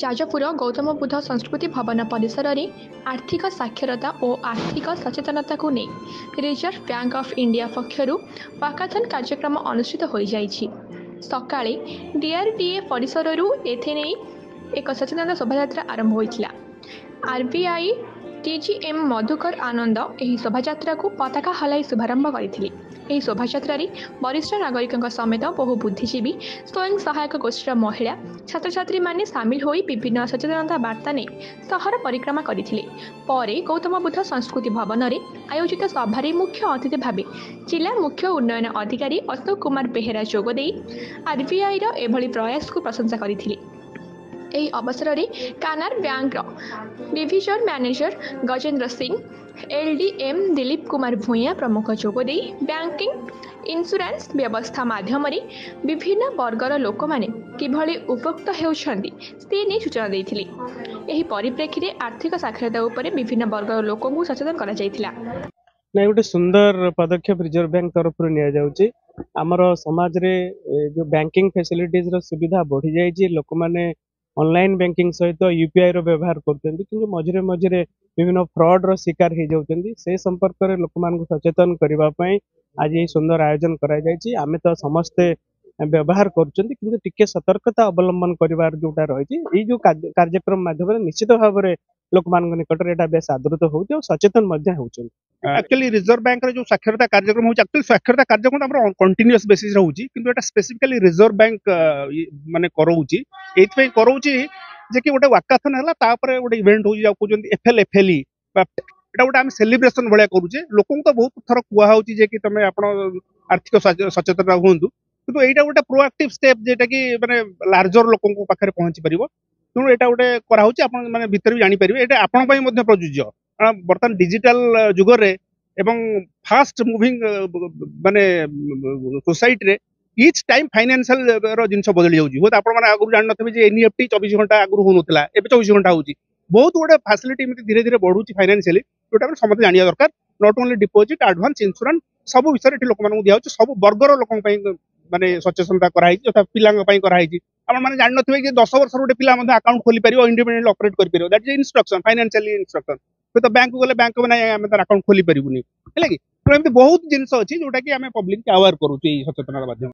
जाजपुर गौतम बुद्ध संस्कृति भवन परिसर में आर्थिक साक्षरता और आर्थिक सचेतनता को नहीं रिजर्व बैंक ऑफ इंडिया पक्षर वाकाथन कार्यक्रम अनुष्ठित हो सकाळे डीआरडीए परिसर एथे एक सचेतनता शोभा आरंभ होता। आरबीआई टीजीएम मधुकर आनंद यह शोभा को पताका हलाई शुभारंभ करते। यह शोभा वरिष्ठ नागरिकों समेत बहु बुद्धिजीवी स्वयं सहायक गोष्ठीर महिला छात्र छात्री माने सामिल होई विभिन्न सचेतनता वार्ता ने सहर परिक्रमा करथिले। परे गौतम बुद्ध संस्कृति भवन में आयोजित सभारे मुख्य अतिथि भावे जिला मुख्य उन्नयन अधिकारी अशोक कुमार बेहेरा जोगदे आरबीआई एभली प्रयास को प्रशंसा करथिले। यही अवसर में कानार bank division manager Gajendra Singh LDM Dilip Kumar भूया प्रमुख जोगदे बैंकिंग इंश्योरेंस व्यवस्था माध्यम विभिन्न वर्गर लोक मैंने किभली उपकृत होती सूचना देते। यही परिप्रेक्षी में आर्थिक साक्षरता उपर विभिन्न वर्गर लोक सचेतन कर ना गोटे सुंदर पदक्षेप रिजर्व बैंक तरफ आमर समाज रे जो बैंकिंग फैसिलिटीज सुविधा बढ़ी जाइए। लोक मैंने ऑनलाइन बैंकिंग सहित यूपीआई रो व्यवहार करते मझे मझे विभिन्न फ्रॉड रो शिकार हो जाती से संपर्क में लोक मान सचेतन करने आज ये सुंदर आयोजन कराई। आमे तो समस्ते व्यवहार कर सतर्कता अवलंबन कर जोटा रही जो कार्यक्रम माध्यम निश्चित भाव में लोक मान निकट में बेस आदृत हो सचेतन एक्चुअली रिजर्व बैंक रे जो साक्षरता कार्यक्रम होची एक्चुअली साक्षरता कार्यक्रम हमर कंटीन्यूअस बेसिस रहउची किंतु एटा स्पेसिफिकली रिजर्व बैंक माने करउची एथपे करउची जे कि गोटे वाकाथन हला तापर गोटे इवेंट होई जा कोजंती एफएलएफएलई एटा गोटे हम सेलिब्रेशन भलिया करूचे। लोकन तो बहुत थर कुआ होची जे कि तमे आपण आर्थिक सचेतन होंतु किंतु एटा गोटे प्रोएक्टिव स्टेप जेटा कि माने लार्जर लोकन को पाखरे पहुंची परिबो। तेणु एटा गोटे करा होची आपण माने भीतर भी जानि परिबे एटा आपण पई मध्ये प्रयोज्य बर्तमान डिजिटल जुग रे एवं फास्ट मुविंग माने सोसाइटी रे इच टाइम फाइनेंशियल रो जिंस बदली जाउची। होत आपण माने आगु जान नथबे जे एनईएफटी 24 घंटा आगु होनथला एबे 24 घंटा होउची। बहुत गुडे फैसिलिटी में धीरे धीरे बढ़ुची फाइनेंशियली जोटा हम समझ जानिया दरकार। Not only deposit advance insurance सब विषय एठी लोक मानू दिया होची सब वर्गर लोकन पई माने सचेतनता कराई जथा पिलांग पई कराई। आपण माने जान नथबे जे 10 वर्ष गोटे पिला मध्ये अकाउंट खोली परिबो इंडिपेंडेंटली ऑपरेट कर परिबो that is instruction financially instruction. तो बैंक गले बैंक में आम तार अकाउंट खोली पारूनी है कि तो एमती बहुत जिनस अच्छी जोटा कि आम पब्लिक अवेयर करूँ सचेतनता माध्यम।